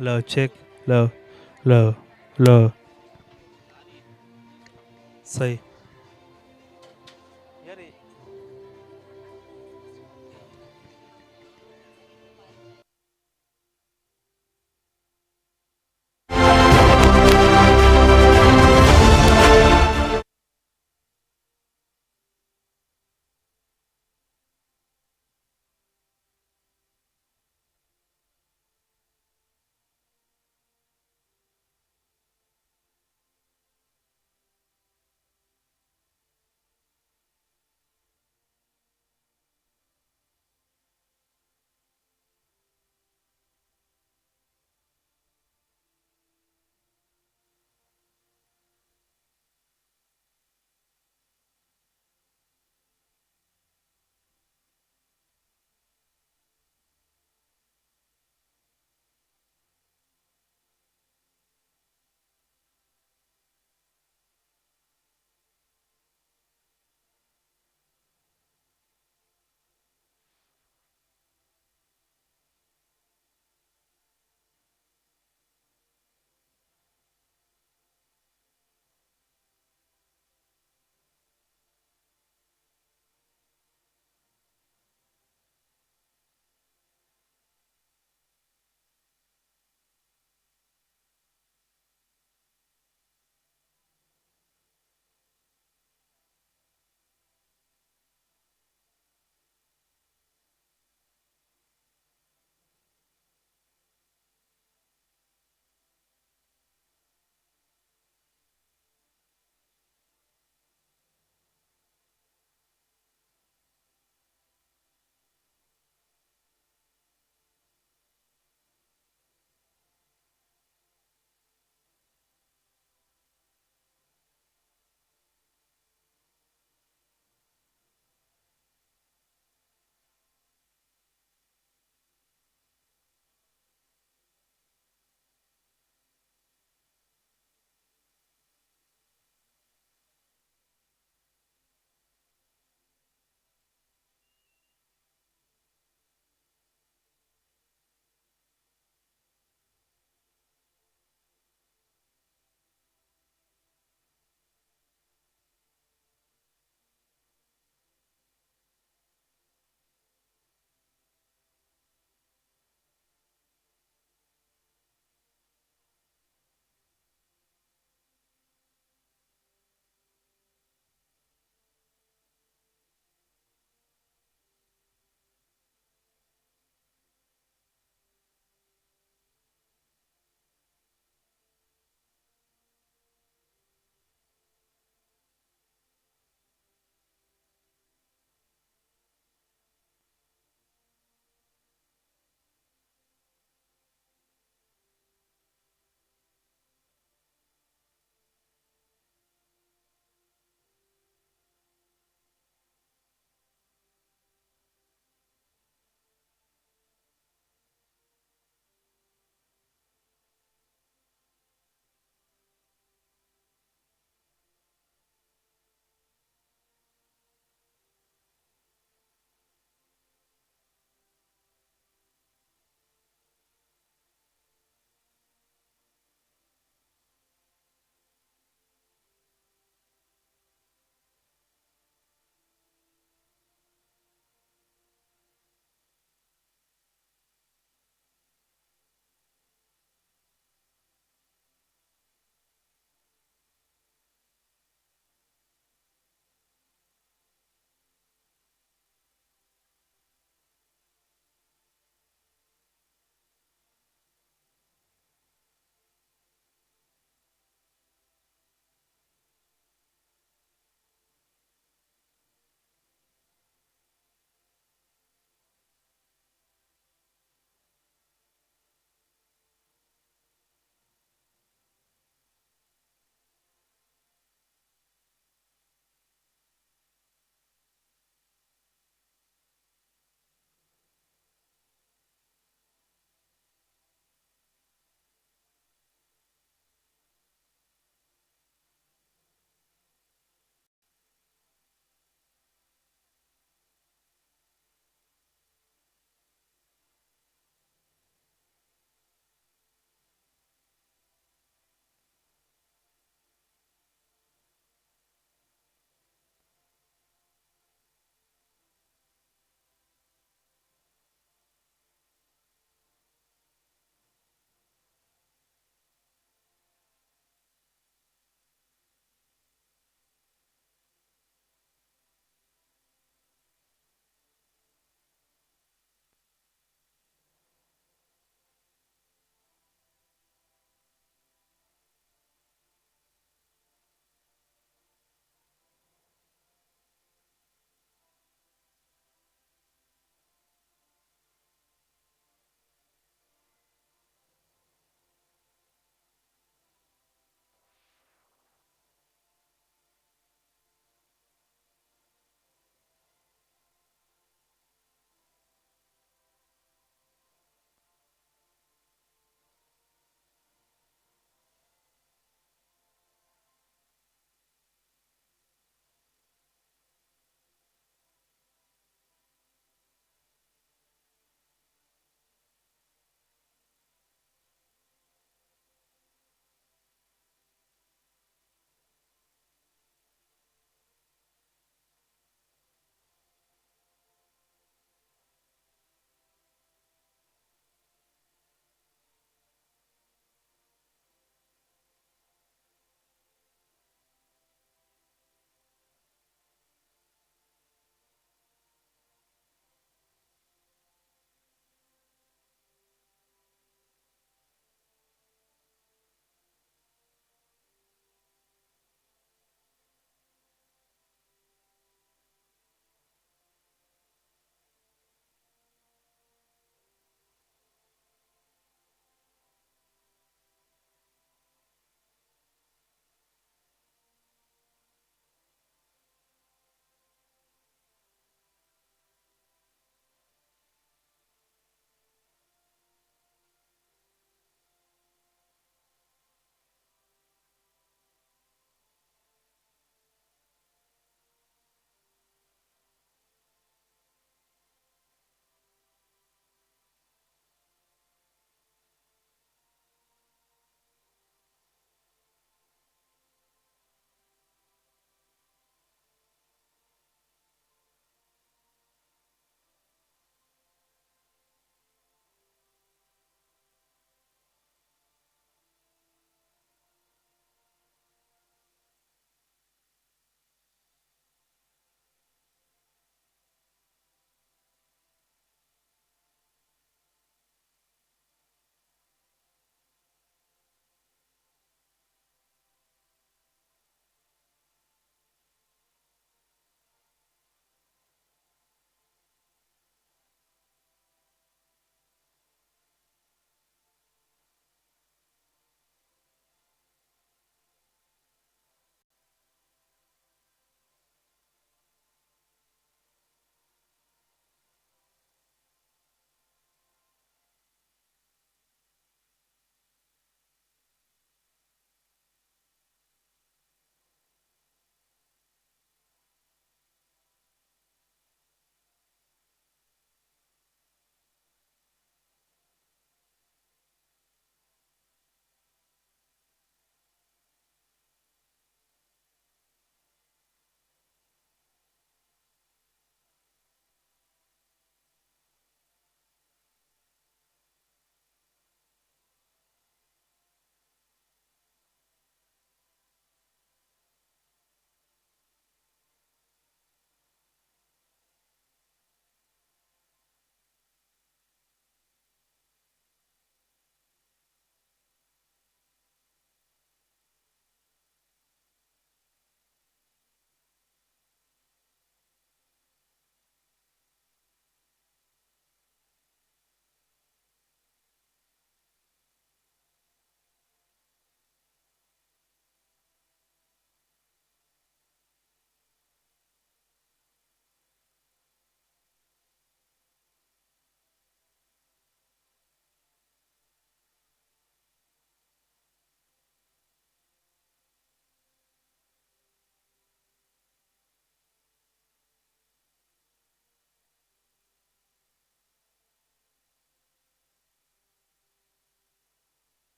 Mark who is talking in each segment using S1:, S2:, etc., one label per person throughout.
S1: Hello, check. Hello, hello, hello. सही. यार ये-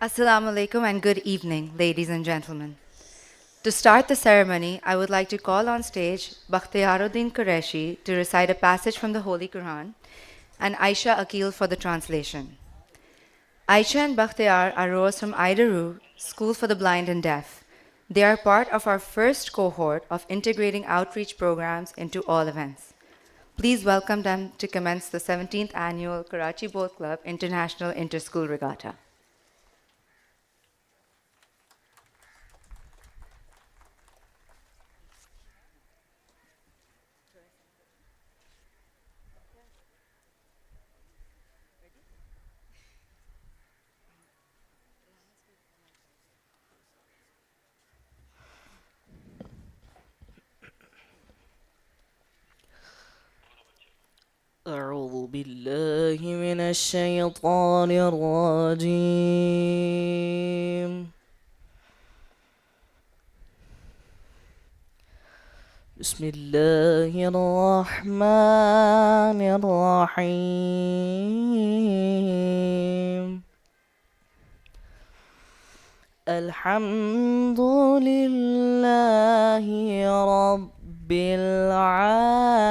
S2: Assalamu alaikum and good evening, ladies and gentlemen. To start the ceremony, I would like to call on stage Bakhtiaruddin Qureshi to recite a passage from the Holy Quran and Aisha Akil for the translation. Aisha and Bakhtiar arose from Idaru, School for the Blind and Deaf. They are part of our first cohort of integrating outreach programs into all events. Please welcome them to commence the 17th Annual Karachi Boat Club International Interschool Regatta.
S3: أعوذ بالله من الشيطان الرجيم. بسم الله الرحمن الرحيم. الحمد لله رب العالمين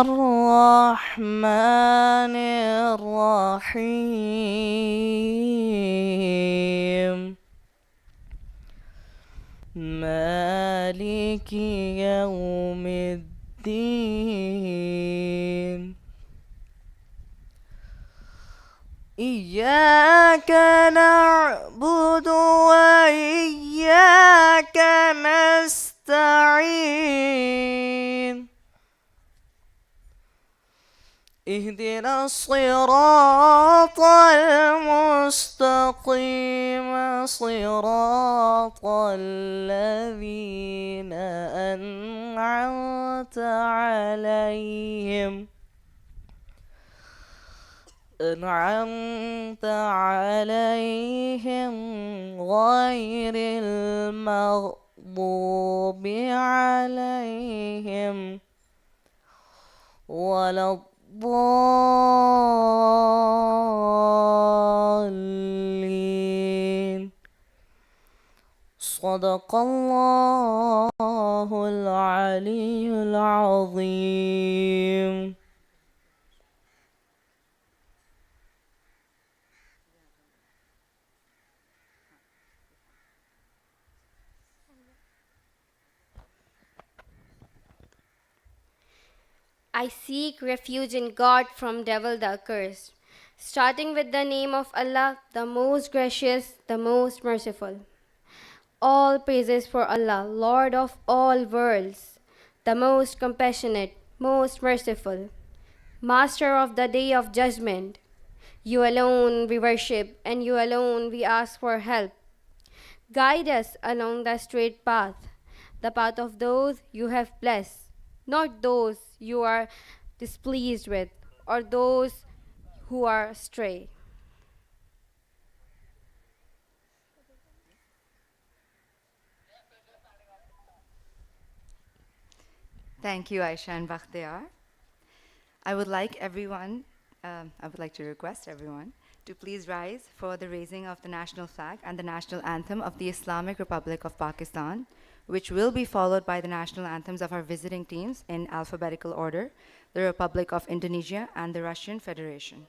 S3: الرحمن الرحيم مالك يوم الدين إياك نعبد وإياك نستعين اهدنا الصراط المستقيم صراط الذين أنعمت عليهم غير المغضوب عليهم ولا الضالين. صدق الله العلي العظيم.
S4: I seek refuge in God from devil the accursed, starting with the name of Allah, the most gracious, the most merciful. All praises for Allah, Lord of all worlds, the most compassionate, most merciful, Master of the day of judgment. You alone we worship, and you alone we ask for help. Guide us along the straight path, the path of those you have blessed, not those you are displeased with, or those who are astray.
S2: Thank you, Aisha and Bakhtiar. I would like to request everyone to please rise for the raising of the national flag and the national anthem of the Islamic Republic of Pakistan, which will be followed by the national anthems of our visiting teams in alphabetical order, the Republic of Indonesia and the Russian Federation.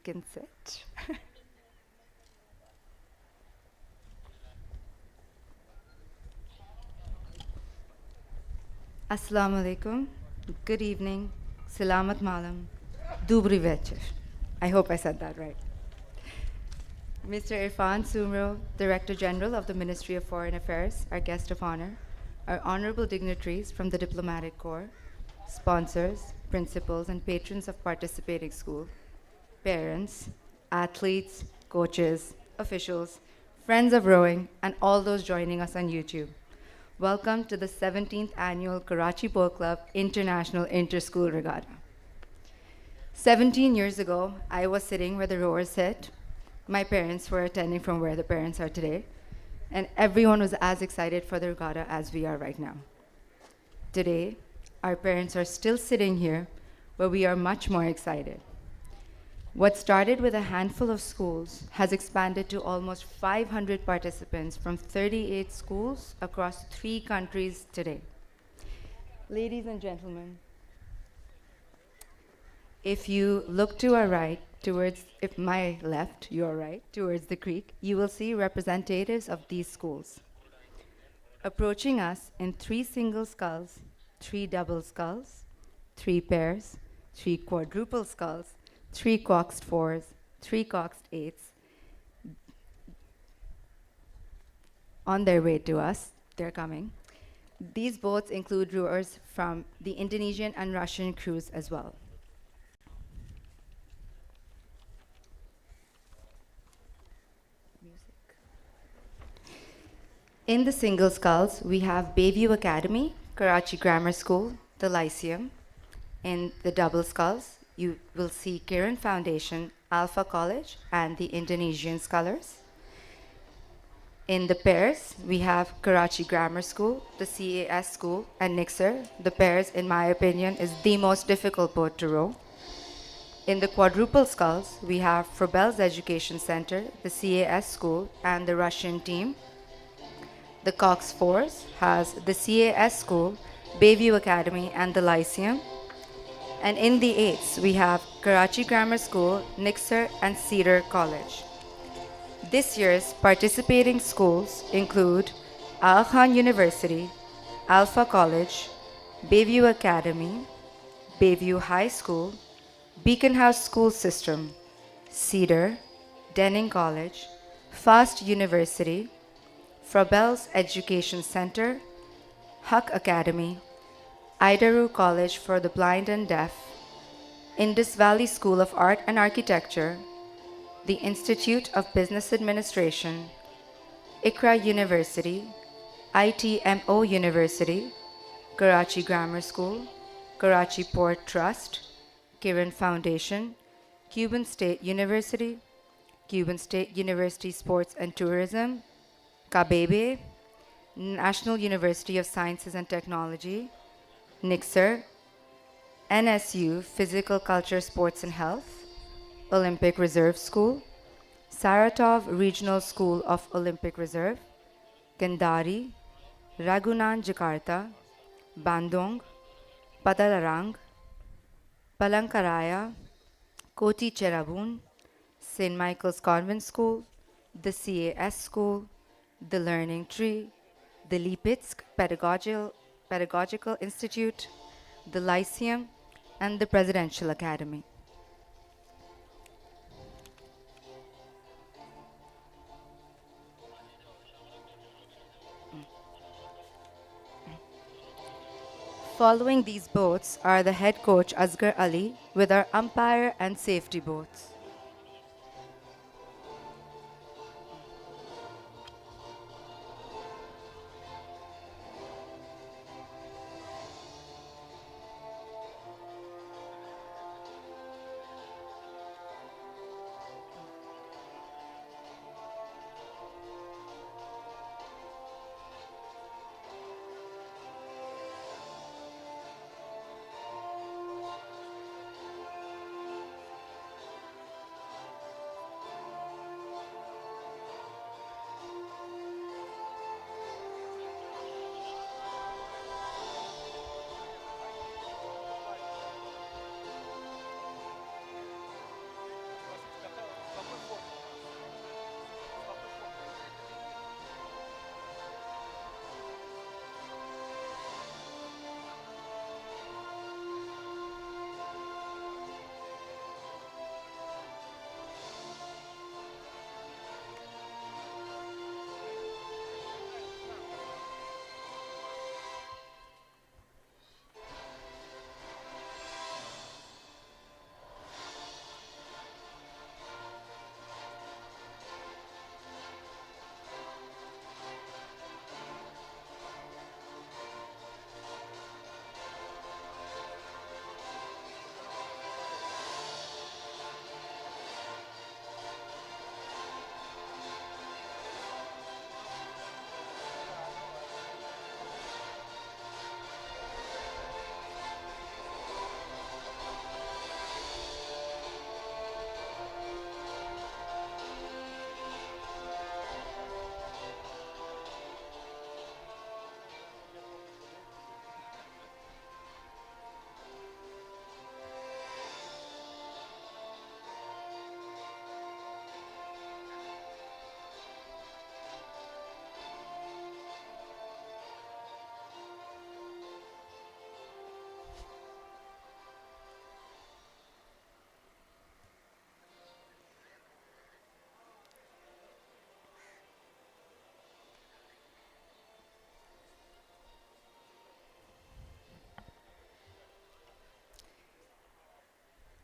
S2: can sit. Assalamu alaikum. Good evening. Salamat malam. Dobry večer. I hope I said that right. Mr. Irfan Sumro, Director General of the Ministry of Foreign Affairs, our guest of honor, our honorable dignitaries from the Diplomatic Corps, sponsors, principals, and patrons of participating school, parents, athletes, coaches, officials, friends of rowing, and all those joining us on YouTube. Welcome to the 17th Annual Karachi Boat Club International Inter-School Regatta. 17 years ago, I was sitting where the rowers sit. My parents were attending from where the parents are today, and everyone was as excited for the regatta as we are right now. Today, our parents are still sitting here, but we are much more excited. What started with a handful of schools has expanded to almost 500 participants from 38 schools across 3 countries today. Ladies and gentlemen, if you look to our right, if my left, your right, towards the creek, you will see representatives of these schools. Approaching us in 3 single sculls, 3 double sculls, 3 pairs, 3 quadruple sculls, 3 coxed 4s, 3 coxed 8s. On their way to us, they're coming. These boats include rowers from the Indonesian and Russian crews as well. In the single sculls, we have Bayview Academy, Karachi Grammar School, the Lyceum. In the double sculls, you will see Kiran Foundation, Alpha College, and the Indonesian Scholars. In the pairs, we have Karachi Grammar School, the CAS School, and Nixer. The pairs, in my opinion, is the most difficult boat to row. In the quadruple sculls, we have Frobel's Education Center, the CAS School, and the Russian team. The Cox Force has the CAS School, Bayview Academy, and the Lyceum. And in the eights, we have Karachi Grammar School, Nixer, and Cedar College. This year's participating schools include Al Khan University, Alpha College, Bayview Academy, Bayview High School, Beacon House School System, Cedar, Denning College, Fast University, Frobel's Education Center, Huck Academy, Idaru College for the Blind and Deaf, Indus Valley School of Art and Architecture, the Institute of Business Administration, Ikra University, ITMO University, Karachi Grammar School, Karachi Port Trust, Kiran Foundation, Cuban State University, Cuban State University Sports and Tourism, Kabebe, National University of Sciences and Technology, Nixer, NSU Physical Culture, Sports and Health, Olympic Reserve School, Saratov Regional School of Olympic Reserve, Gandhari, Ragunan Jakarta, Bandung, Padalarang, Palangkaraya, Koti Cherabun, St. Michael's Convent School, the CAS School, the Learning Tree, the Lipetsk Pedagogical Institute, the Lyceum, and the Presidential Academy. Following these boats are the head coach Asghar Ali with our umpire and safety boats.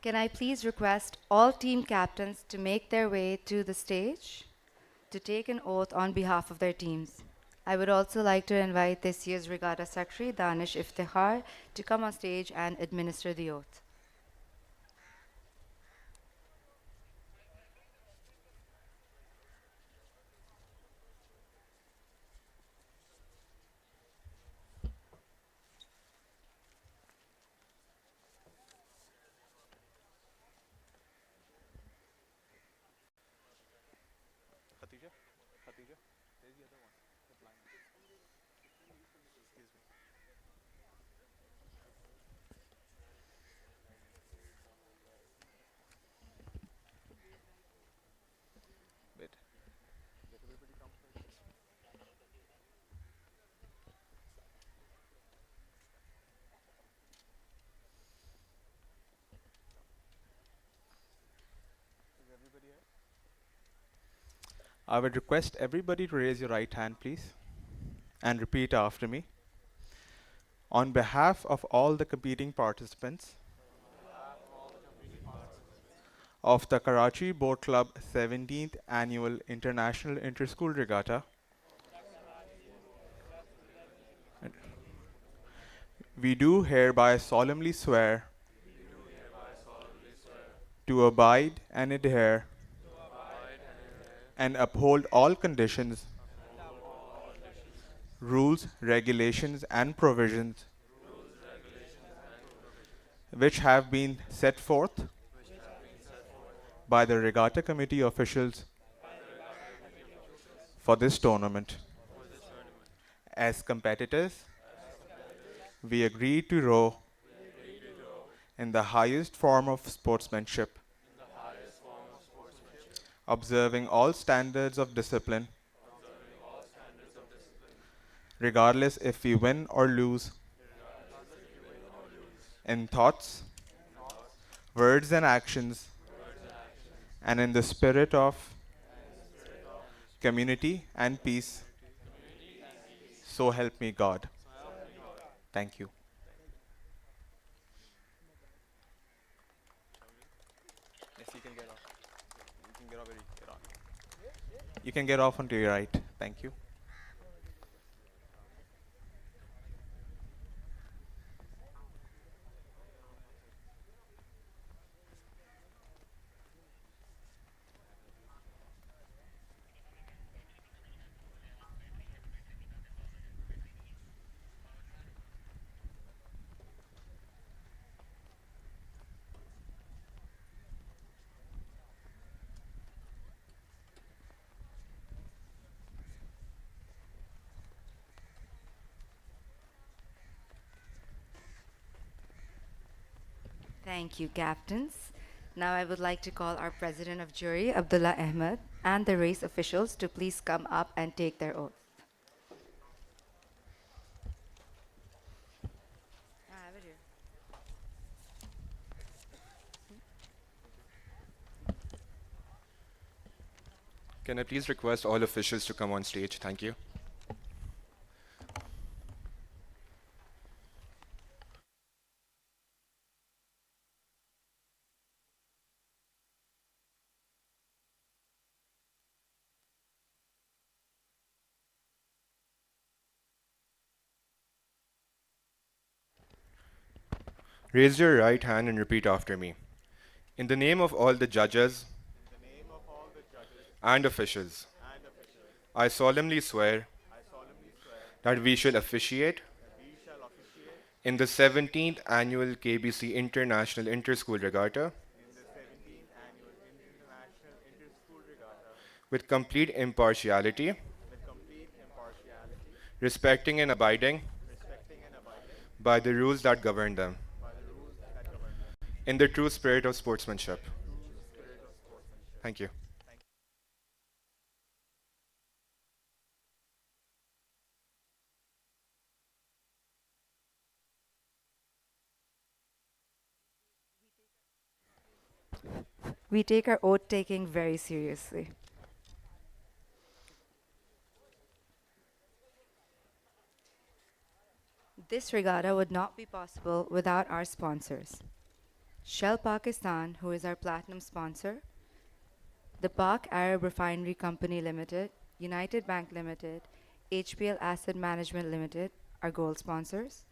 S2: Can I please request all team captains to make their way to the stage to take an oath on behalf of their teams? I would also like to invite this year's Regatta Secretary, Danish Iftikhar, to come on stage and administer the oath.
S5: I would request everybody to raise your right hand, please, and repeat after me. On behalf of all the competing participants of the Karachi Boat Club 17th Annual International Inter-School Regatta, we do hereby solemnly swear to abide and adhere and uphold all conditions, rules, regulations, and provisions which have been set forth by the Regatta Committee officials for this tournament. As competitors, we agree to row in the highest form of sportsmanship, observing all standards of discipline, regardless if we win or lose, in thoughts, words, and actions, and in the spirit of community and peace. So help me God. Thank you. Yes, you can get off. You can get off onto your right. Thank you.
S2: Thank you, captains. Now I would like to call our President of Jury, Abdullah Ahmed, and the race officials to please come up and take their oath. I have it here.
S6: Can I please request all officials to come on stage? Thank you. Raise your right hand and repeat after me. In the name of all the judges and officials, I solemnly swear that we shall officiate in the 17th Annual KBC International Inter-School Regatta with complete impartiality, respecting and abiding by the rules that govern them, in the true spirit of sportsmanship. Thank you.
S2: We take our oath taking very seriously. This regatta would not be possible without our sponsors. Shell Pakistan, who is our platinum sponsor, the Pak Arab Refinery Company Limited, United Bank Limited, HPL Asset Management Limited are gold sponsors.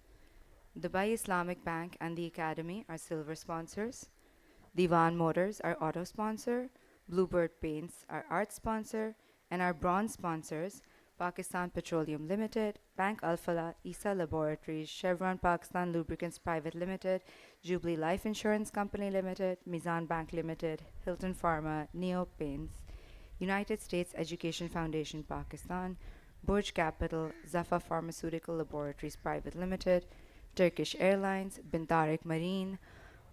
S2: Dubai Islamic Bank and the Academy are silver sponsors. Divan Motors, our auto sponsor. Bluebird Paints, our art sponsor. And our bronze sponsors, Pakistan Petroleum Limited, Bank Al Falah, Isa Laboratories, Chevron Pakistan Lubricants Private Limited, Jubilee Life Insurance Company Limited, Mizan Bank Limited, Hilton Pharma, Neo Paints, United States Education Foundation Pakistan, Burj Capital, Zafa Pharmaceutical Laboratories Private Limited, Turkish Airlines, Bin Tariq Marine,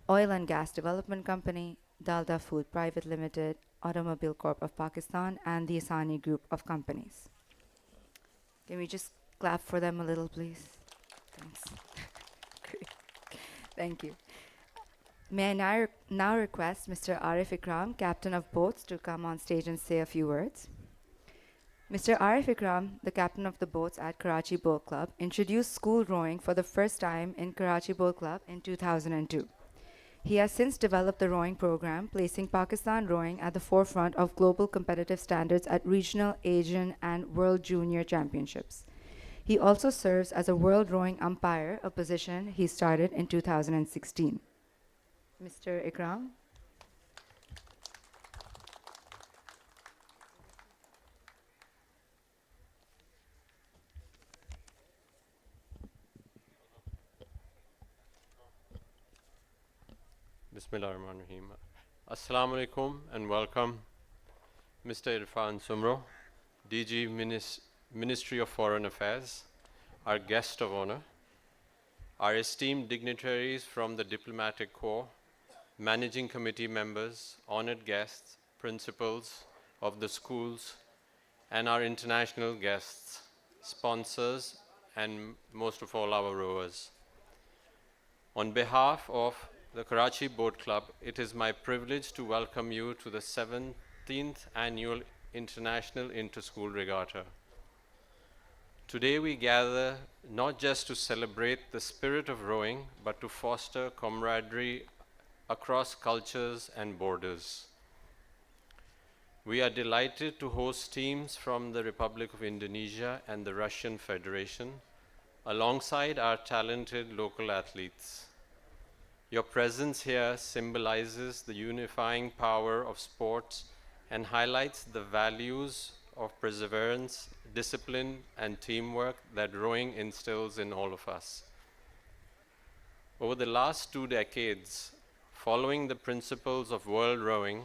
S2: Oil and Gas Development Company, Dalda Food Private Limited, Automobile Corp of Pakistan, and the Asani Group of Companies. Can we just clap for them a little, please? Thanks. Great. Thank you. May I now request Mr. Arif Ikram, captain of boats, to come on stage and say a few words. Mr. Arif Ikram, the captain of the boats at Karachi Boat Club, introduced school rowing for the first time in Karachi Boat Club in 2002. He has since developed the rowing program, placing Pakistan rowing at the forefront of global competitive standards at regional, Asian, and World Junior Championships. He also serves as a world rowing umpire, a position he started in 2016. Mr. Ikram.
S7: Bismillahirrahmanirrahim. Assalamu alaikum and welcome Mr. Irfan Sumro, DG Ministry of Foreign Affairs, our guest of honor, our esteemed dignitaries from the Diplomatic Corps, managing committee members, honored guests, principals of the schools, and our international guests, sponsors, and most of all our rowers. On behalf of the Karachi Boat Club, it is my privilege to welcome you to the 17th Annual International Inter-School Regatta. Today we gather not just to celebrate the spirit of rowing, but to foster camaraderie across cultures and borders. We are delighted to host teams from the Republic of Indonesia and the Russian Federation, alongside our talented local athletes. Your presence here symbolizes the unifying power of sports and highlights the values of perseverance, discipline, and teamwork that rowing instills in all of us. Over the last 2 decades, following the principles of world rowing,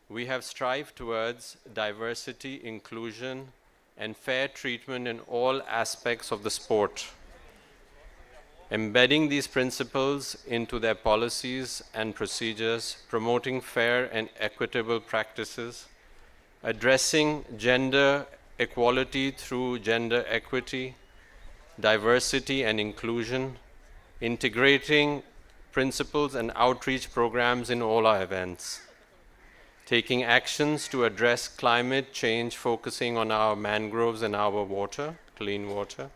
S7: we have strived towards diversity, inclusion, and fair treatment in all aspects of the sport. Embedding these principles into their policies and procedures, promoting fair and equitable practices, addressing gender equality through gender equity, diversity and inclusion, integrating principles and outreach programs in all our events, taking actions to address climate change, focusing on our mangroves and our water, clean water,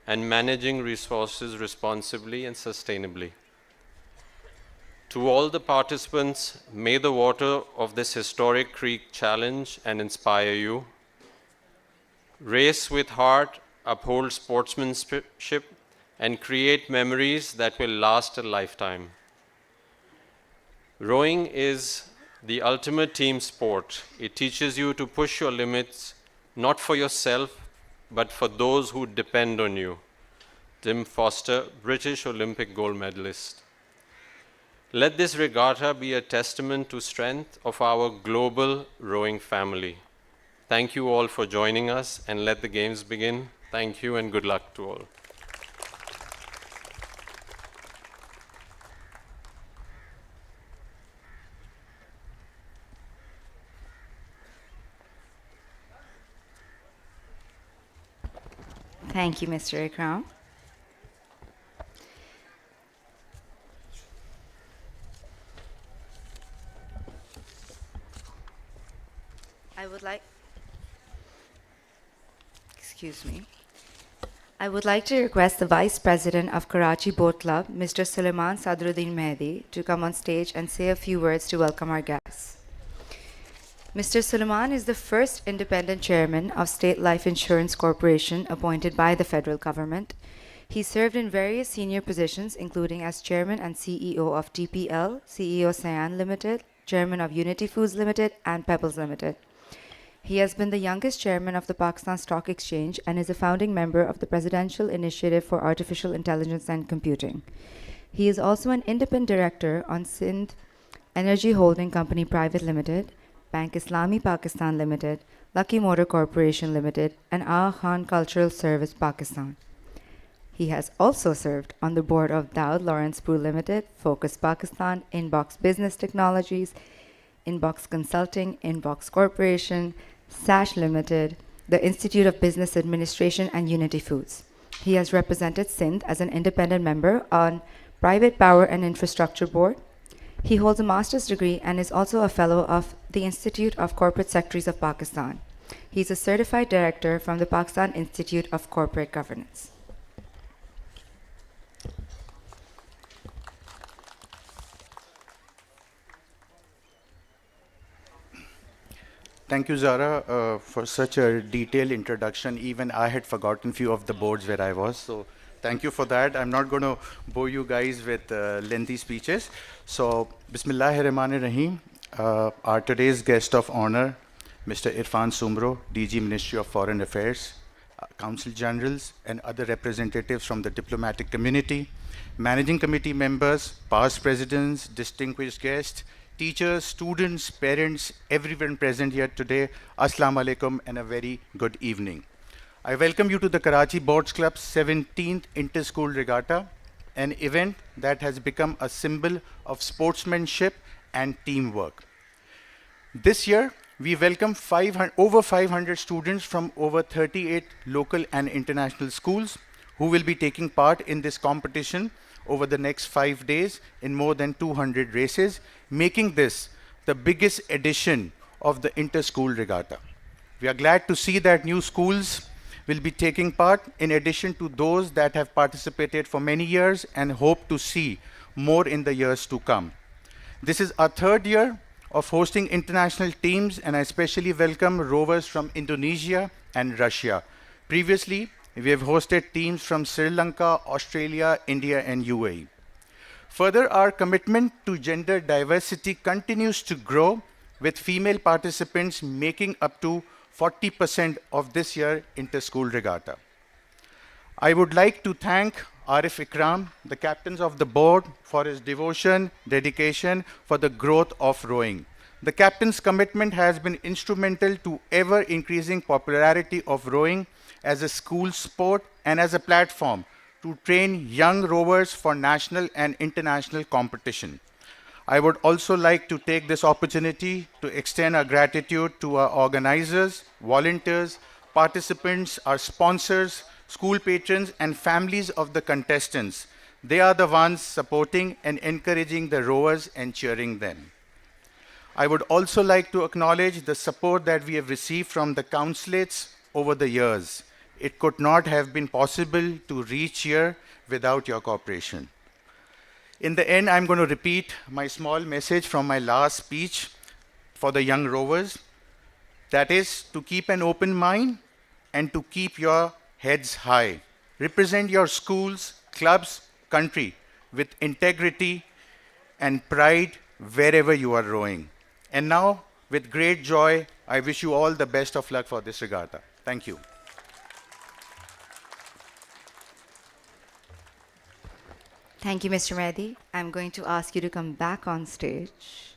S7: and managing resources responsibly and sustainably. To all the participants, may the water of this historic creek challenge and inspire you. Race with heart, uphold sportsmanship, and create memories that will last a lifetime. Rowing is the ultimate team sport. It teaches you to push your limits, not for yourself, but for those who depend on you. Tim Foster, British Olympic gold medalist. Let this regatta be a testament to strength of our global rowing family. Thank you all for joining us, and let the games begin. Thank you and good luck to all.
S2: Thank you, Mr. Ikram. I would like to request the Vice President of Karachi Boat Club, Mr. Suleiman Sadruddin Mehdi, to come on stage and say a few words to welcome our guests. Mr. Suleiman is the first independent chairman of State Life Insurance Corporation appointed by the federal government. He served in various senior positions, including as chairman and CEO of TPL, CEO Cyan Limited, chairman of Unity Foods Limited, and Pebbles Limited. He has been the youngest chairman of the Pakistan Stock Exchange and is a founding member of the Presidential Initiative for Artificial Intelligence and Computing. He is also an independent director on Sindh Energy Holding Company Private Limited, Bank Islami Pakistan Limited, Lucky Motor Corporation Limited, and Aga Khan Cultural Service Pakistan. He has also served on the board of Dowd Lawrence Pool Limited, Focus Pakistan, Inbox Business Technologies, Inbox Consulting, Inbox Corporation, SASH Limited, the Institute of Business Administration, and Unity Foods. He has represented Sindh as an independent member on Private Power and Infrastructure Board. He holds a master's degree and is also a fellow of the Institute of Corporate Secretaries of Pakistan. He is a certified director from the Pakistan Institute of Corporate Governance.
S8: Thank you, Zara, for such a detailed introduction. Even I had forgotten few of the boards where I was, so thank you for that. I'm not going to bore you guys with lengthy speeches. So, Bismillahirrahmanirrahim. Our today's guest of honor, Mr. Irfan Sumro, DG Ministry of Foreign Affairs, Council Generals, and other representatives from the diplomatic community, Managing Committee members, past presidents, distinguished guests, teachers, students, parents, everyone present here today, Assalamu alaikum and a very good evening. I welcome you to the Karachi Boats Club's 17th Inter-School Regatta, an event that has become a symbol of sportsmanship and teamwork. This year, we welcome over 500 students from over 38 local and international schools who will be taking part in this competition over the next 5 days in more than 200 races, making this the biggest edition of the Inter-School Regatta. We are glad to see that new schools will be taking part in addition to those that have participated for many years and hope to see more in the years to come. This is our third year of hosting international teams, and I especially welcome rovers from Indonesia and Russia. Previously, we have hosted teams from Sri Lanka, Australia, India, and UAE. Further, our commitment to gender diversity continues to grow, with female participants making up to 40% of this year's Inter-School Regatta. I would like to thank Arif Ikram, the captains of the board, for his devotion, dedication for the growth of rowing. The captain's commitment has been instrumental to ever-increasing popularity of rowing as a school sport and as a platform to train young rowers for national and international competition. I would also like to take this opportunity to extend our gratitude to our organizers, volunteers, participants, our sponsors, school patrons, and families of the contestants. They are the ones supporting and encouraging the rowers and cheering them. I would also like to acknowledge the support that we have received from the consulates over the years. It could not have been possible to reach here without your cooperation. In the end, I'm going to repeat my small message from my last speech for the young rowers. That is to keep an open mind and to keep your heads high. Represent your schools, clubs, country with integrity and pride wherever you are rowing. And now, with great joy, I wish you all the best of luck for this regatta. Thank you.
S2: Thank you, Mr. Mehdi. I'm going to ask you to come back on stage.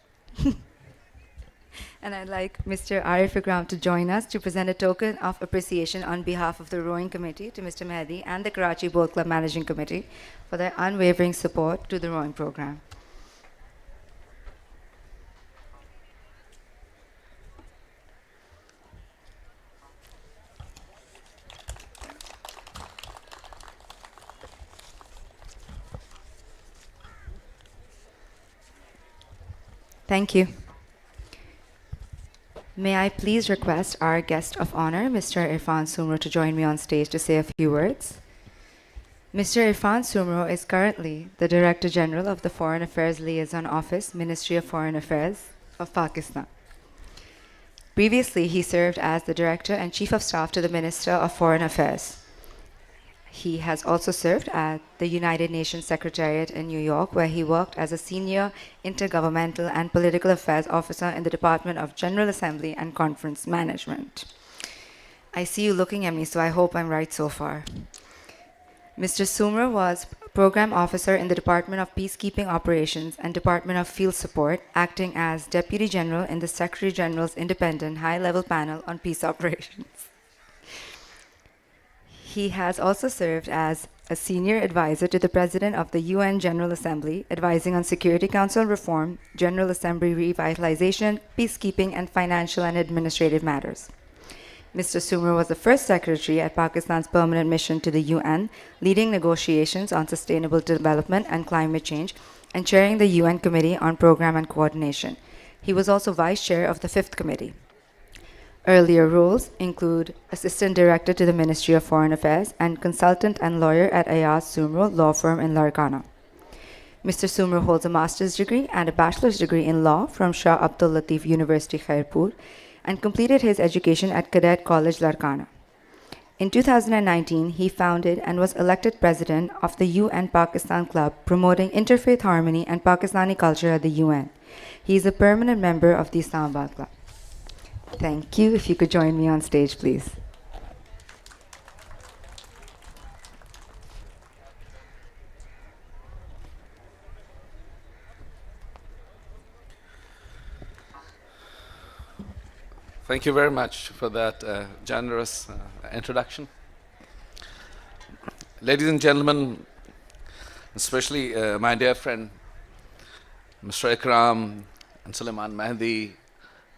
S2: And I'd like Mr. Arif Ikram to join us to present a token of appreciation on behalf of the Rowing Committee to Mr. Mehdi and the Karachi Boat Club Managing Committee for their unwavering support to the rowing program. Thank you. May I please request our guest of honor, Mr. Irfan Sumro, to join me on stage to say a few words. Mr. Irfan Sumro is currently the Director General of the Foreign Affairs Liaison Office, Ministry of Foreign Affairs of Pakistan. Previously, he served as the Director and Chief of Staff to the Minister of Foreign Affairs. He has also served at the United Nations Secretariat in New York, where he worked as a senior intergovernmental and political affairs officer in the Department of General Assembly and Conference Management. I see you looking at me, so I hope I'm right so far. Mr. Sumro was Program Officer in the Department of Peacekeeping Operations and Department of Field Support, acting as Deputy General in the Secretary General's Independent High-Level Panel on Peace Operations. He has also served as a senior advisor to the President of the UN General Assembly, advising on Security Council reform, General Assembly revitalization, peacekeeping, and financial and administrative matters. Mr. Sumro was the first secretary at Pakistan's permanent mission to the UN, leading negotiations on sustainable development and climate change, and chairing the UN Committee on Program and Coordination. He was also vice chair of the Fifth Committee. Earlier roles include Assistant Director to the Ministry of Foreign Affairs and Consultant and Lawyer at Ayaz Sumro Law Firm in Larkana. Mr. Sumro holds a master's degree and a bachelor's degree in law from Shah Abdul Latif University, Khairpur, and completed his education at Cadet College, Larkana. In 2019, he founded and was elected president of the UN Pakistan Club, promoting interfaith harmony and Pakistani culture at the UN. He is a permanent member of the Islamabad Club. Thank you. If you could join me on stage, please.
S9: Thank you very much for that generous introduction. Ladies and gentlemen, especially my dear friend, Mr. Ikram and Suleiman Mahdi,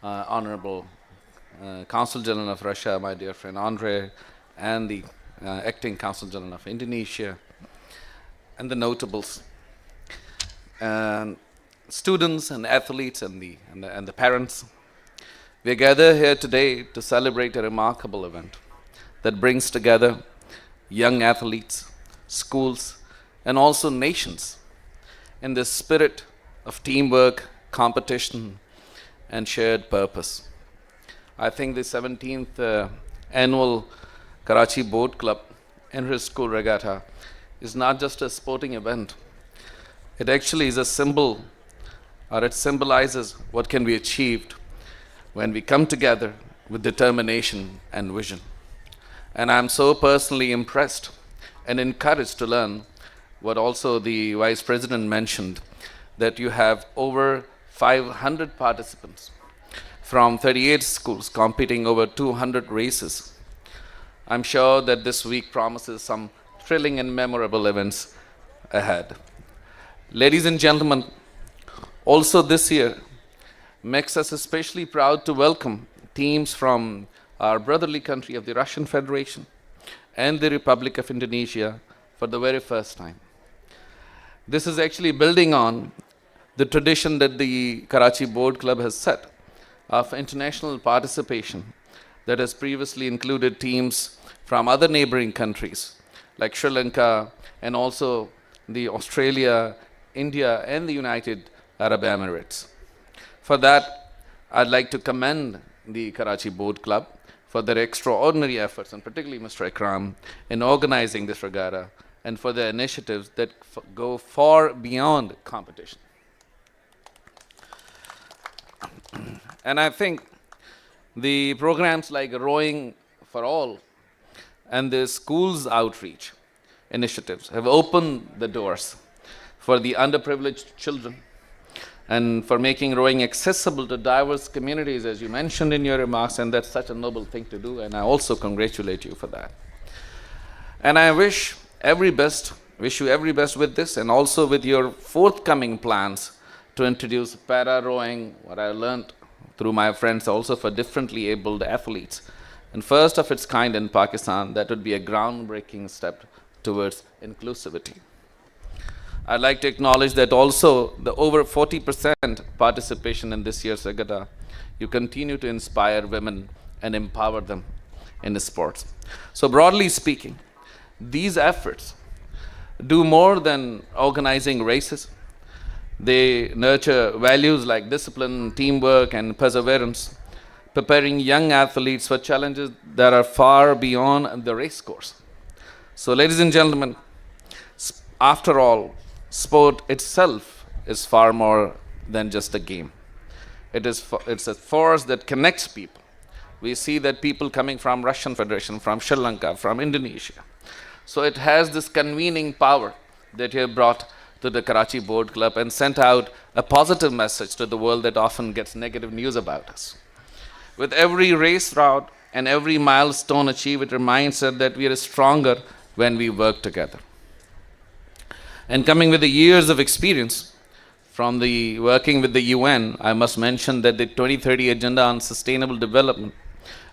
S9: Honorable Consul General of Russia, my dear friend Andre, and the Acting Consul General of Indonesia, and the notables, and students and athletes and the parents. We are gathered here today to celebrate a remarkable event that brings together young athletes, schools, and also nations in the spirit of teamwork, competition, and shared purpose. I think the 17th annual Karachi Boat Club Inter-School Regatta is not just a sporting event. It actually is a symbol, or it symbolizes what can be achieved when we come together with determination and vision. And I'm so personally impressed and encouraged to learn what also the Vice President mentioned, that you have over 500 participants from 38 schools competing over 200 races. I'm sure that this week promises some thrilling and memorable events ahead. Ladies and gentlemen, also this year makes us especially proud to welcome teams from our brotherly country of the Russian Federation and the Republic of Indonesia for the very first time. This is actually building on the tradition that the Karachi Boat Club has set of international participation that has previously included teams from other neighboring countries like Sri Lanka and also the Australia, India, and the United Arab Emirates. For that, I'd like to commend the Karachi Boat Club for their extraordinary efforts, and particularly Mr. Ikram, in organizing this regatta, and for their initiatives that go far beyond competition. And I think the programs like Rowing for All and the schools outreach initiatives have opened the doors for the underprivileged children and for making rowing accessible to diverse communities, as you mentioned in your remarks, and that's such a noble thing to do, and I also congratulate you for that. And I wish you every best with this, and also with your forthcoming plans to introduce para-rowing, what I learned through my friends also for differently abled athletes. And first of its kind in Pakistan, that would be a groundbreaking step towards inclusivity. I'd like to acknowledge that also the over 40% participation in this year's regatta, you continue to inspire women and empower them in the sports. So broadly speaking, these efforts do more than organizing races. They nurture values like discipline, teamwork, and perseverance, preparing young athletes for challenges that are far beyond the race course. So, ladies and gentlemen, after all, sport itself is far more than just a game. It's a force that connects people. We see that people coming from Russian Federation, from Sri Lanka, from Indonesia. So it has this convening power that you have brought to the Karachi Boat Club and sent out a positive message to the world that often gets negative news about us. With every race route and every milestone achieved, it reminds us that we are stronger when we work together. And coming with the years of experience from the working with the UN, I must mention that the 2030 Agenda on Sustainable Development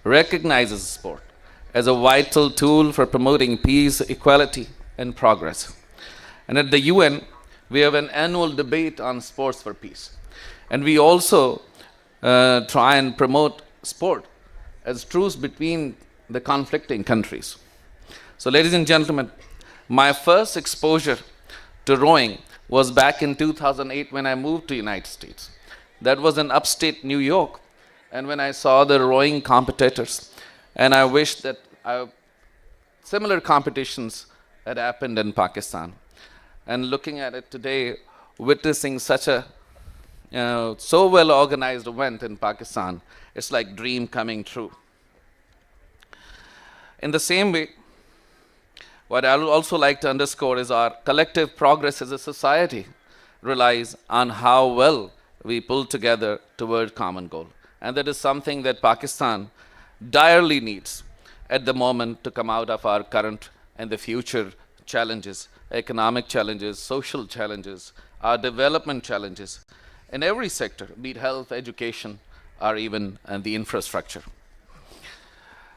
S9: recognizes sport as a vital tool for promoting peace, equality, and progress. And at the UN, we have an annual debate on sports for peace. And we also try and promote sport as truce between the conflicting countries. So, ladies and gentlemen, my first exposure to rowing was back in 2008 when I moved to United States. That was in upstate New York. And when I saw the rowing competitors, and I wished that similar competitions had happened in Pakistan. And looking at it today, witnessing such a so well organized event in Pakistan, it's like dream coming true. In the same way, what I would also like to underscore is our collective progress as a society relies on how well we pull together toward common goal. And that is something that Pakistan direly needs at the moment to come out of our current and the future challenges, economic challenges, social challenges, our development challenges in every sector, be it health, education, or even the infrastructure.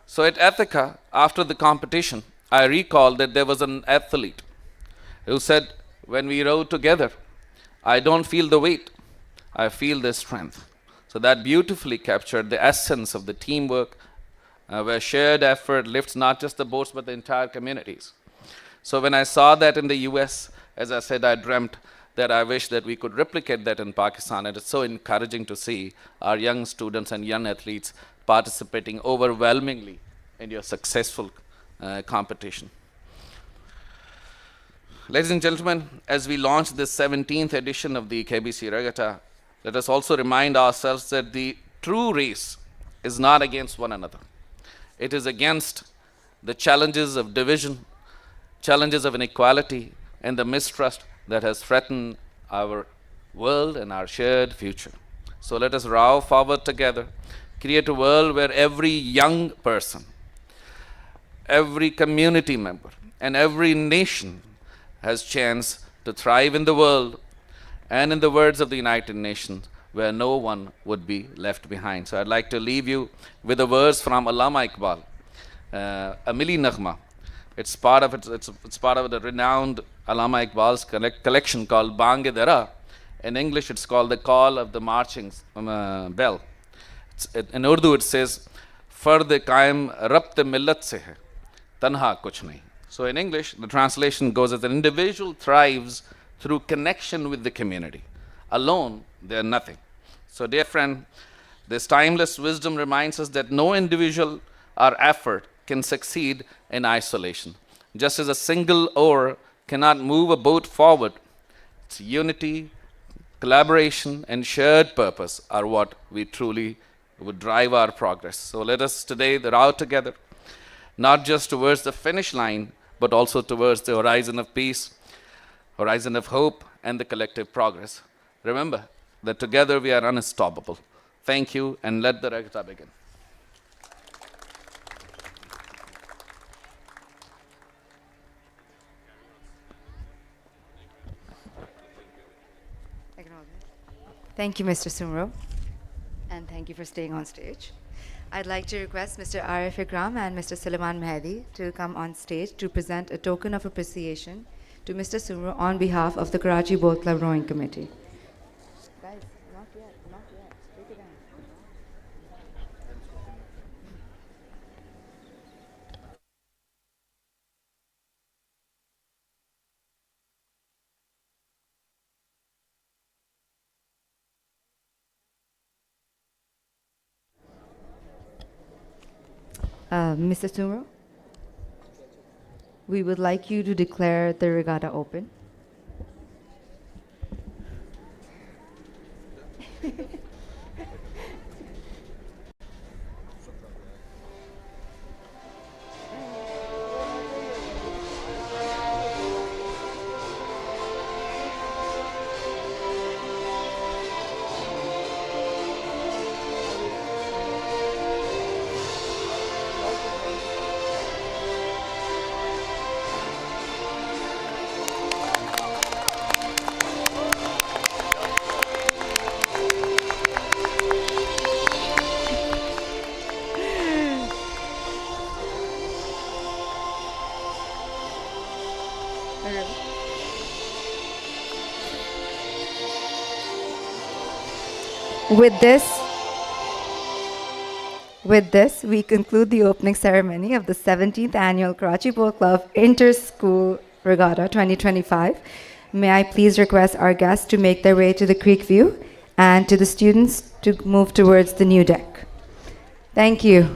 S9: So at Ethica, after the competition, I recall that there was an athlete who said, when we row together, I don't feel the weight, I feel the strength. So that beautifully captured the essence of the teamwork, where shared effort lifts not just the boats but the entire communities. So when I saw that in the US, as I said, I dreamt that I wish that we could replicate that in Pakistan. And it's so encouraging to see our young students and young athletes participating overwhelmingly in your successful competition. Ladies and gentlemen, as we launch the 17th edition of the KBC Regatta, let us also remind ourselves that the true race is not against one another. It is against the challenges of division, challenges of inequality, and the mistrust that has threatened our world and our shared future. So let us row forward together, create a world where every young person, every community member, and every nation has chance to thrive in the world, and in the words of the United Nations, where no one would be left behind. So I'd like to leave you with a verse from Allama Iqbal, a Mili Naghma. It's part of the renowned Allama Iqbal's collection called Bang-e-Dara. In English, it's called The Call of the Marching Bell. In Urdu, it says, Fard Qaim Rabt Millat se hai, tanha kuch nahi. So in English, the translation goes as an individual thrives through connection with the community. Alone, they are nothing. So dear friend, this timeless wisdom reminds us that no individual or effort can succeed in isolation. Just as a single oar cannot move a boat forward, it's unity, collaboration, and shared purpose are what we truly would drive our progress. So let us today row together, not just towards the finish line, but also towards the horizon of peace, horizon of hope, and the collective progress. Remember that together we are unstoppable. Thank you, and let the regatta begin.
S2: Thank you, Mr. Sumro, and thank you for staying on stage. I'd like to request Mr. Arif Ikram and Mr. Suleiman Mehdi to come on stage to present a token of appreciation to Mr. Sumro on behalf of the Karachi Boat Club Rowing Committee. Guys, not yet, not yet. Take it down. Mr. Sumro, we would like you to declare the regatta open. With this, we conclude the opening ceremony of the 17th Annual Karachi Polo Club Inter-School Regatta 2025. May I please request our guests to make their way to the creek view and to the students to move towards the new deck. Thank you.